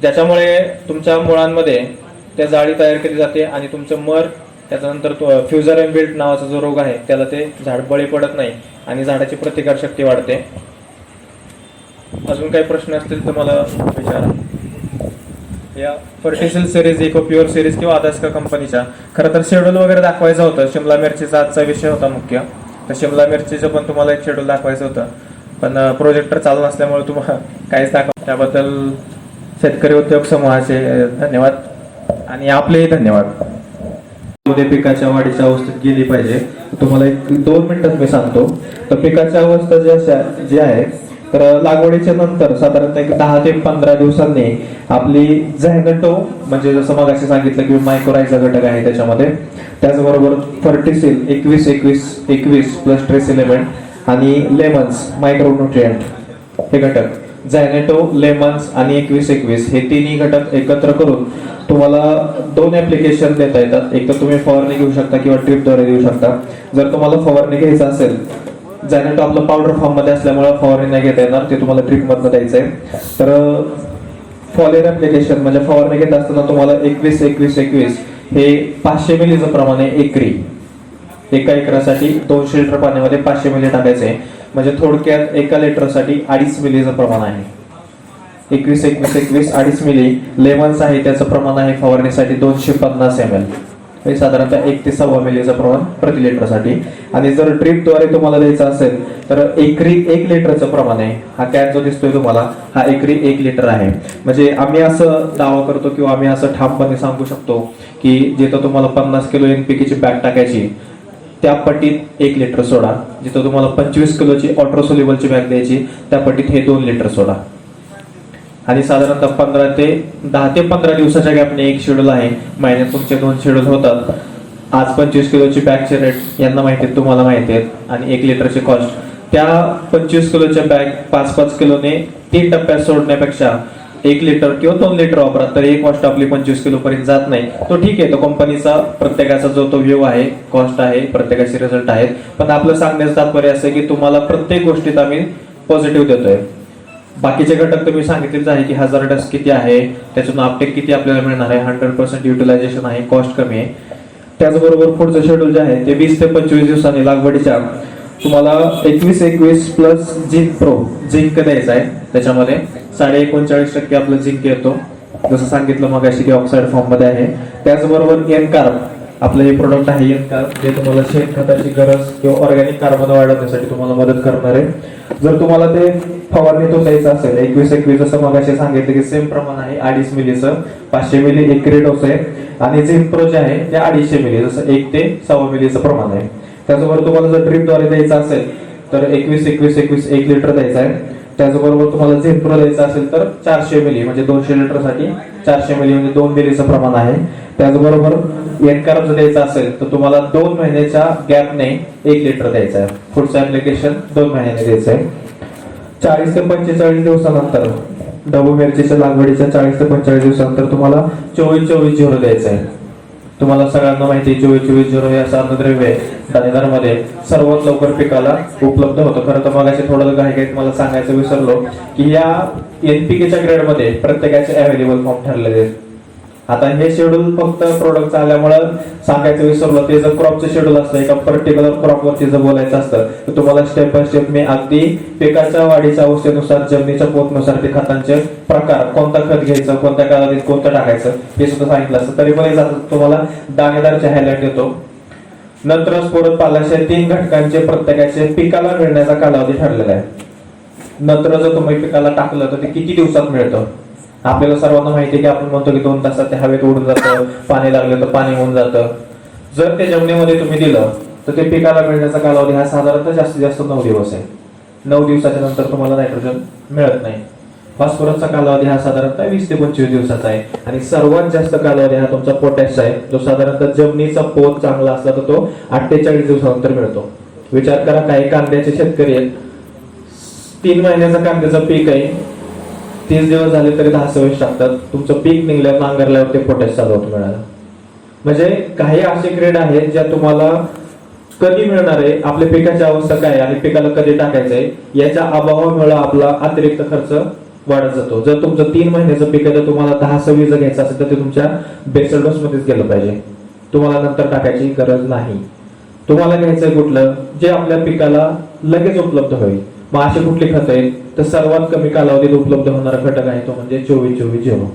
ज्याच्यामुळे तुमच्या मुळांमध्ये त्या जाळी तयार केली जाते आणि तुमचं मर, त्याच्यानंतर फ्युजर एंड बिल्ट नावाचा जो रोग आहे त्याला ते झाड बळी पडत नाही आणि झाडाची प्रतिकारशक्ती वाढते. अजून काही प्रश्न असतील तर मला विचारा. या फर्टिसिल सिरीज, इकोप्युअर सिरीज किंवा अदास्का कंपनीच्या खरं तर शेड्यूल वगैरे दाखवायचं होतं. शिमला मिरचीचा आजचा विषय होता मुख्य, तर शिमला मिरचीचं पण तुम्हाला एक शेड्यूल दाखवायचं होतं, पण प्रोजेक्टर चालू नसल्यामुळे तुम्हाला काहीच दाखव. त्याबद्दल शेतकरी उद्योग समूहाचे धन्यवाद आणि आपलेही धन्यवाद. मध्ये पिकाच्या वाढीच्या अवस्थेत गेली पाहिजे. तुम्हाला 1-2 मिनिटात मी सांगतो. तर पिकाच्या अवस्था जी आहे, तर लागवडीच्या नंतर साधारणतः 10 ते 15 दिवसांनी आपली झॅनटो, म्हणजे जसं मग असे सांगितलं की मायकोरायझा घटक आहे त्याच्यामध्ये, त्याचबरोबर फर्टिसिल 21-21-21 प्लस ट्रेस एलिमेंट आणि लेमन्स मायक्रोन्यूट्रिएंट हे घटक, झॅनेटो, लेमन्स आणि 21-21 हे तिन्ही घटक एकत्र करून तुम्हाला 2 ऍप्लिकेशन देता येतात. एक तर तुम्ही फवारणी घेऊ शकता किंवा ड्रिपद्वारे देऊ शकता. जर तुम्हाला फवारणी घ्यायचं असेल, झॅनेटो आपलं पावडर फॉर्म मध्ये असल्यामुळे फवारणी नाही घेता येणार, ते तुम्हाला ड्रिप मधनं द्यायचं आहे. तर फॉलिअर ऍप्लिकेशन म्हणजे फवारणी घेत असताना तुम्हाला 21-21-21 हे 500 मिलीचं प्रमाण आहे एकरी. एका एकरासाठी 200 लिटर पाण्यामध्ये 500 मिली टाकायचे, म्हणजे थोडक्यात एका लिटरसाठी 2.5 मिलीचं प्रमाण आहे. 21-21-21 2.5 मिली. लेमन्स आहे, त्याचं प्रमाण आहे फवारणीसाठी 250 ml, हे साधारणतः 1 ते 1.25 मिलीचं प्रमाण प्रति लिटरसाठी. आणि जर ड्रिपद्वारे तुम्हाला द्यायचं असेल तर एकरी 1 लिटरचं प्रमाण आहे. हा कॅन जो दिसतोय तुम्हाला, हा एकरी 1 लिटर आहे. म्हणजे आम्ही असं दावा करतो किंवा आम्ही असं ठामपणे सांगू शकतो की जिथं तुम्हाला 50 किलो NPK ची बॅग टाकायची, त्या पट्टीत 1 लिटर सोडा. जिथं तुम्हाला 25 किलोची ऑट्रोसोल्युबलची बॅग द्यायची, त्या पट्टीत हे 2 लिटर सोडा. आणि साधारणतः 10 ते 15 दिवसाच्या गॅपने एक शेड्यूल आहे. महिन्यात तुमचे 2 शेड्यूल होतात. आज 25 किलोची बॅगचे रेट यांना माहिती आहेत, तुम्हाला माहिती आहेत, आणि 1 लिटरची कॉस्ट. त्या 25 किलोच्या बॅग 5-5 किलोने 3 टप्प्यात सोडण्यापेक्षा 1 लिटर किंवा 2 लिटर वापरा, तर एक कॉस्ट आपली 25 किलो पर्यंत जात नाही. तो ठीक आहे, तो कंपनीचा प्रत्येकाचा जो तो व्ह्यू आहे, कॉस्ट आहे, प्रत्येकाचे रिझल्ट आहेत. पण आपलं सांगण्याचं तात्पर्य असं की तुम्हाला प्रत्येक गोष्टीत आम्ही पॉझिटिव्ह देतोय. बाकीचे घटक तुम्ही सांगितलेच आहे की हजार्डस किती आहे, त्याच्यातून अपटेक किती आपल्याला मिळणार आहे, 100% युटिलायझेशन आहे, कॉस्ट कमी आहे. त्याचबरोबर पुढचं शेड्यूल जे आहे ते 20 ते 25 दिवसांनी लागवडीच्या तुम्हाला 21-21 प्लस झिंक प्रो झिंक द्यायचं आहे. त्याच्यामध्ये 39.5% आपलं झिंक येतो, जसं सांगितलं मग अशी की ऑक्साईड फॉर्म मध्ये आहे. त्याचबरोबर एन-कार्ब आपलं हे प्रोडक्ट आहे, एन-कार्ब, जे तुम्हाला शेणखताची गरज किंवा ऑर्गॅनिक कार्बन वाढवण्यासाठी तुम्हाला मदत करणार आहे. जर तुम्हाला ते फवारणीतून द्यायचं असेल 21-21 जसं मग असे सांगितलं की सेम प्रमाण आहे 2.5 मिलीचं, 500 मिली एकरी डोस आहे. आणि झिंक प्रो जे आहे ते 250 मिली, जसं 1 ते 1.25 मिलीचं प्रमाण आहे. त्याचबरोबर तुम्हाला जर ड्रिपद्वारे द्यायचं असेल तर 21-21-21 1 लिटर द्यायचं आहे. त्याचबरोबर तुम्हाला झेनप्रो द्यायचं असेल तर 400 मिली म्हणजे 200 लिटरसाठी 400 मिली म्हणजे 2 मिलीचं प्रमाण आहे. त्याचबरोबर एनकार्ब जर द्यायचं असेल तर तुम्हाला 2 महिन्याच्या गॅपने 1 लिटर द्यायचं आहे. पुढचं ऍप्लिकेशन 2 महिन्याने द्यायचं आहे. 40 ते 45 दिवसानंतर डबू मिरचीच्या लागवडीच्या 40 ते 45 दिवसानंतर तुम्हाला 24-24-0 द्यायचं आहे. तुम्हाला सगळ्यांना माहिती 24-24-0 हे असं अन्नद्रव्य आहे दाणेदारमध्ये सर्वात लवकर पिकाला उपलब्ध होतं. खरं तर मगाशी थोडं घाई मला सांगायचं विसरलो की या एनपीकेच्या ग्रेडमध्ये प्रत्येकाचे अवेलेबल फॉर्म ठरलेले आहेत. आता हे शेड्यूल फक्त प्रोडक्टचं आल्यामुळं सांगायचं विसरलो. ते जर क्रॉपचं शेड्यूल असतं एका पर्टिक्युलर क्रॉपवरती जर बोलायचं असतं तर तुम्हाला स्टेप बाय स्टेप मी अगदी पिकाच्या वाढीच्या अवस्थेनुसार जमिनीच्या पोतनुसार ते खतांचे प्रकार कोणता खत घ्यायचं कोणत्या कालावधीत कोणतं टाकायचं हे सुद्धा सांगितलं असतं. तरी पण तुम्हाला दाणेदारचे हायलाइट देतो. नंतर स्फोरक पालाशय 3 घटकांचे प्रत्येकाचे पिकाला मिळण्याचा कालावधी ठरलेला आहे. नंतर जर तुम्ही पिकाला टाकलं तर ते किती दिवसात मिळतं. आपल्याला सर्वांना माहिती आहे की आपण म्हणतो की 2 तासात ते हवेत उडून जातं, पाणी लागलं तर पाणी होऊन जातं. जर ते जमिनीमध्ये तुम्ही दिलं तर ते पिकाला मिळण्याचा कालावधी हा साधारणतः जास्तीत जास्त 9 दिवस आहे. 9 दिवसाच्या नंतर तुम्हाला नायट्रोजन मिळत नाही. फॉस्फरसचा कालावधी हा साधारणतः 20 ते 25 दिवसाचा आहे. आणि सर्वात जास्त कालावधी हा तुमचा पोटॅशचा आहे जो साधारणतः जमिनीचा पोत चांगला असला तर तो 48 दिवसानंतर मिळतो. विचार करा काही कांद्याचे शेतकरी आहेत 3 महिन्याचा कांद्याचं पीक आहे 30 दिवस झाले तरी 10-26 टाकतात. तुमचं पीक निघल्यावर नांगरल्यावर ते पोटॅश चालू होतं मिळालं. म्हणजे काही असे ग्रेड आहेत ज्या तुम्हाला कधी मिळणार आहे आपल्या पिकाची अवस्था काय आणि पिकाला कधी टाकायचंय याच्या अभावामुळे आपला अतिरिक्त खर्च वाढत जातो. जर तुमचं 3 महिन्याचं पीक आहे तर तुम्हाला 10-26 जर घ्यायचं असेल तर ते तुमच्या बेसल डोस मध्येच गेलं पाहिजे. तुम्हाला नंतर टाकायची गरज नाही. तुम्हाला घ्यायचंय कुठलं जे आपल्या पिकाला लगेच उपलब्ध होईल. मग असे कुठले खत आहेत तर सर्वात कमी कालावधीत उपलब्ध होणारा घटक आहे तो म्हणजे 24-24-0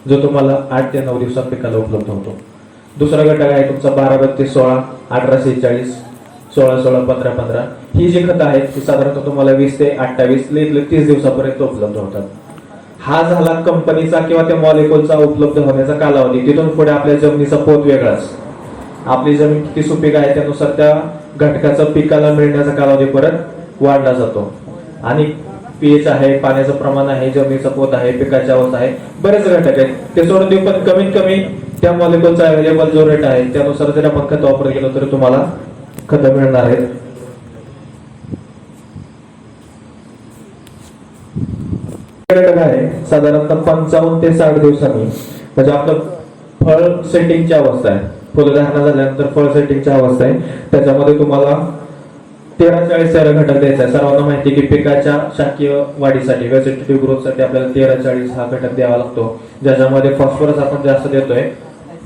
जो तुम्हाला 8 ते 9 दिवसात पिकाला उपलब्ध होतो. दुसरा घटक आहे तुमचा 12-32-16, 18-46, 16-16, 15-15 ही जी खतं आहेत ती साधारणतः तुम्हाला 20 ते 28 30 दिवसापर्यंत उपलब्ध होतात. हा झाला कंपनीचा किंवा त्या मॉलिक्युलचा उपलब्ध होण्याचा कालावधी. तिथून पुढे आपल्या जमिनीचा पोत वेगळाच. आपली जमीन किती सुपीक आहे त्यानुसार त्या घटकाचा पिकाला मिळण्याचा कालावधी परत वाढला जातो. आणि पीएच आहे पाण्याचं प्रमाण आहे जमिनीचा पोत आहे पिकाची अवस्था आहे बरेच घटक आहेत ते सोडून देऊ. पण कमीत कमी त्या मॉलिक्युलचा अवेलेबल जो रेट आहे त्यानुसार जर आपण खत वापर केलं तर तुम्हाला खत मिळणार आहेत. घटक आहे साधारणतः 55 ते 60 दिवसांनी म्हणजे आपलं फळ सेटिंगची अवस्था आहे. फुलधारणा झाल्यानंतर फळ सेटिंगची अवस्था आहे त्याच्यामध्ये तुम्हाला 13-40 घटक द्यायचा आहे. सर्वांना माहिती की पिकाच्या शाकीय वाढीसाठी व्हेजिटेटिव्ह ग्रोथसाठी आपल्याला 13-40 हा घटक द्यावा लागतो ज्याच्यामध्ये फॉस्फरस आपण जास्त देतोय.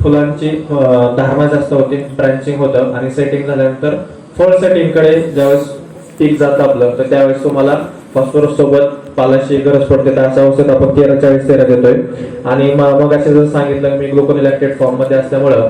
फुलांची धारणा जास्त होते ब्रँचिंग होतं आणि सेटिंग झाल्यानंतर फळ सेटिंग कडे ज्यावेळेस पीक जातं आपलं तर त्यावेळेस तुम्हाला फॉस्फरस सोबत पालाशी गरज पडते. तर अशा अवस्थेत आपण 13-40 देतोय. आणि मग असे जर सांगितलं मी ग्लुकोनिलॅक्टेड फॉर्म मध्ये असल्यामुळं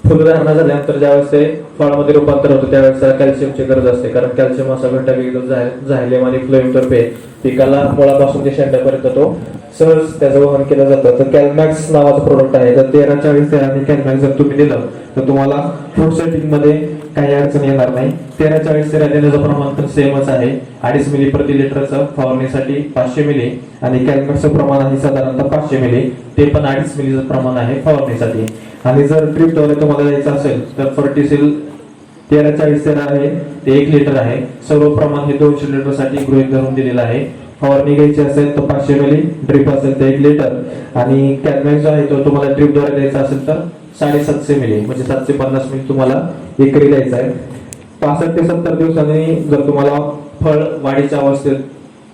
फुलधारणा झाल्यानंतर ज्यावेळेस ते फळामध्ये रूपांतर होतं त्यावेळेस त्याला कॅल्शियमची गरज असते कारण कॅल्शियम असा घटक एकदम झायलेम आणि फ्लोएम तर्फे पिकाला मुळापासून ते शेंड्यापर्यंत तो सहज त्याचं वहन केलं जातं. तर कॅलमॅक्स नावाचं प्रोडक्ट आहे. तर 13-40 आणि कॅलमॅक्स जर तुम्ही दिलं तर तुम्हाला फ्रूट सेटिंग मध्ये काही अडचण येणार नाही. 13-40 देण्याचं प्रमाण तर सेमच आहे. 2.5 मिली प्रति लिटरचं फवारणीसाठी 500 मिली आणि कॅलमॅक्सचं प्रमाण आहे साधारणतः 500 मिली ते पण 2.5 मिलीचं प्रमाण आहे फवारणीसाठी. आणि जर ड्रिपद्वारे तुम्हाला द्यायचं असेल तर फर्टिसिल 13-40 आहे ते 1 लिटर आहे. सर्व प्रमाण हे 200 लिटर साठी गृहीत धरून दिलेलं आहे. फवारणी घ्यायची असेल तर 500 मिली ड्रिप असेल तर 1 लिटर आणि कॅलमॅक्स जो आहे तो तुम्हाला ड्रिपद्वारे द्यायचा असेल तर 750 मिली म्हणजे 750 मिली तुम्हाला एकरी द्यायचा आहे. 65 ते 70 दिवसांनी जर तुम्हाला फळ वाढीच्या अवस्थेत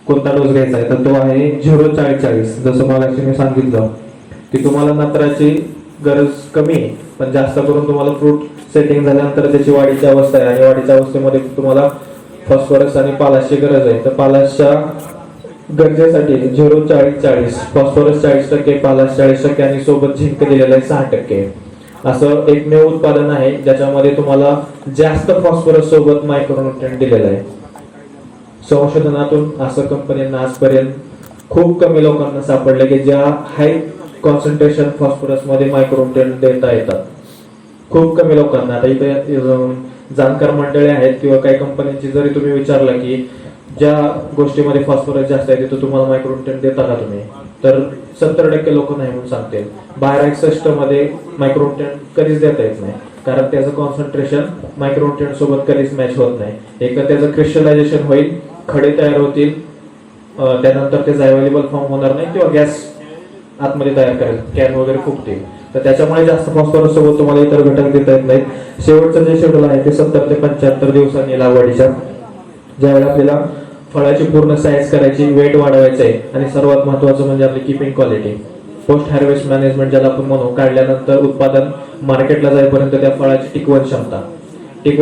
कोणता डोस घ्यायचा आहे तर तो आहे 0-40-40. जसं मला मी सांगितलं की तुम्हाला नत्राची गरज कमी आहे पण जास्त करून तुम्हाला फ्रूट सेटिंग झाल्यानंतर त्याची वाढीची अवस्था आहे आणि वाढीच्या अवस्थेमध्ये तुम्हाला फॉस्फरस आणि पालाशची गरज आहे. तर पालाशच्या गरजेसाठी 0-40-40 फॉस्फरस 40%, पालाश 40% आणि सोबत झिंक दिलेला आहे 6%. असं एकमेव उत्पादन आहे ज्याच्यामध्ये तुम्हाला जास्त फॉस्फरस सोबत मायक्रोन्यूट्रिएंट दिलेलं आहे. संशोधनातून असं कंपन्यांना आजपर्यंत खूप कमी लोकांना सापडले की ज्या हाय कॉन्सन्ट्रेशन फॉस्फरस मध्ये मायक्रोन्यूट्रिएंट देता येतात. खूप कमी लोकांना. आता इथे जाणकार मंडळी आहेत किंवा काही कंपन्यांची जरी तुम्ही विचारलं की ज्या गोष्टीमध्ये फॉस्फरस जास्त आहे तिथं तुम्हाला मायक्रोन्यूट्रन देता का तुम्ही, तर 70% लोक नाही म्हणून सांगतील. बाहेर 61 मध्ये मायक्रोन्यूट्रन कधीच देता येत नाही, कारण त्याचं कॉन्सन्ट्रेशन मायक्रोन्यूट्रन सोबत कधीच मॅच होत नाही. एक तर त्याचं क्रिस्टलायझेशन होईल, खडे तयार होतील, त्यानंतर त्याचा अवेलेबल फॉर्म होणार नाही किंवा गॅस आतमध्ये तयार करेल, कॅन वगैरे फुगतील. तर त्याच्यामुळे जास्त फॉस्फरस सोबत तुम्हाला इतर घटक देता येत नाहीत. शेवटचं जे शेड्यूल आहे ते 70 ते 75 दिवसांनी लागवडीच्या, ज्यावेळी आपल्याला फळाची पूर्ण साईज करायची, वेट वाढवायचं आहे आणि सर्वात महत्त्वाचं म्हणजे आपली keeping quality, post harvest management ज्याला आपण म्हणू. काढल्यानंतर उत्पादन मार्केटला जाईपर्यंत त्या फळाची टिकवण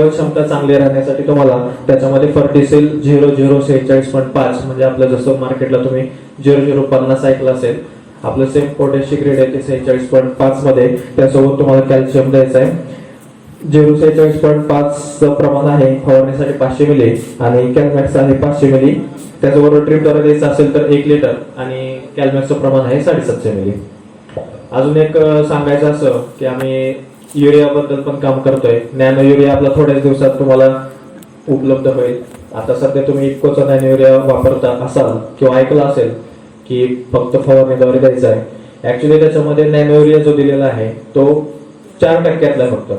क्षमता चांगली राहण्यासाठी तुम्हाला त्याच्यामध्ये फर्टिसिल 0046.5 म्हणजे आपलं जसं मार्केटला तुम्ही 0050 ऐकलं असेल, आपलं सेम पोटॅशियम ग्रेड आहे ते 46.5 मध्ये, त्यासोबत तुम्हाला कॅल्शियम द्यायचं आहे. 046.5 प्रमाण आहे फवारणीसाठी 500 मिली आणि कॅल्मॅक्स आहे 500 मिली. त्याचबरोबर ड्रिपद्वारे द्यायचं असेल तर 1 लिटर आणि कॅल्मॅक्सचं प्रमाण आहे 750 मिली. अजून एक सांगायचं असं की आम्ही युरिया बद्दल पण काम करतोय. नॅनो युरिया आपला थोड्याच दिवसात तुम्हाला उपलब्ध होईल. आता सध्या तुम्ही इफकोचा नॅनो युरिया वापरता असाल किंवा ऐकलं असेल की फक्त फवारणीद्वारे द्यायचा आहे. ऍक्च्युली त्याच्यामध्ये नॅनो युरिया जो दिलेला आहे तो 4% फक्त.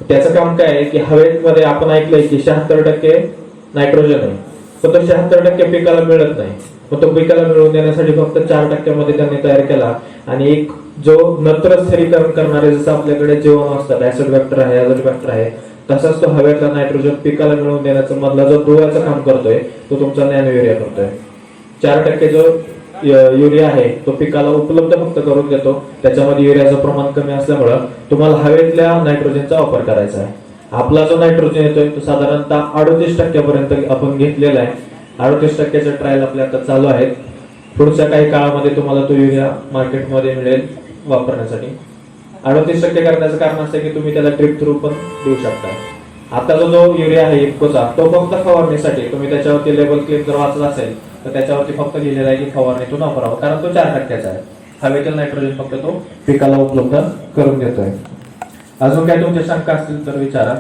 त्याचं काम काय आहे की हवेमध्ये आपण ऐकलंय की 76% नायट्रोजन आहे, पण तो 76% पिकाला मिळत नाही. मग तो पिकाला मिळवून देण्यासाठी फक्त 4% मध्ये त्यांनी तयार केला. आणि एक जो नत्र स्थिरीकरण करणारे, जसं आपल्याकडे जीवाणू असतात, ऍसिड वेक्टर आहे, ऍझोट वेक्टर आहे, तसाच तो हवेतला नायट्रोजन पिकाला मिळवून देण्याचा मधला जो दुव्याचं काम करतोय तो तुमचा नॅनो युरिया करतोय. 4% जो युरिया आहे तो पिकाला उपलब्ध फक्त करून देतो. त्याच्यामध्ये युरियाचं प्रमाण कमी असल्यामुळं तुम्हाला हवेतल्या नायट्रोजनचा वापर करायचा आहे. आपला जो नायट्रोजन येतोय तो साधारणतः 38% पर्यंत आपण घेतलेला आहे. 38%चे ट्रायल आपले आता चालू आहेत. पुढच्या काही काळामध्ये तुम्हाला तो युरिया मार्केटमध्ये मिळेल वापरण्यासाठी. 38% करण्याचं कारण असं की तुम्ही त्याला ड्रिप थ्रू पण देऊ शकता. आता जो युरिया आहे इफकोचा तो फक्त फवारणीसाठी, तुम्ही त्याच्यावरती लेबल क्लिप जर वाचला असेल तर त्याच्यावरती फक्त लिहिलेलं आहे की फवारणीतून वापरावं, कारण तो 4%चा आहे. हवेतील नायट्रोजन फक्त तो पिकाला उपलब्ध करून देतोय. अजून काही तुमच्या शंका असतील तर विचारा.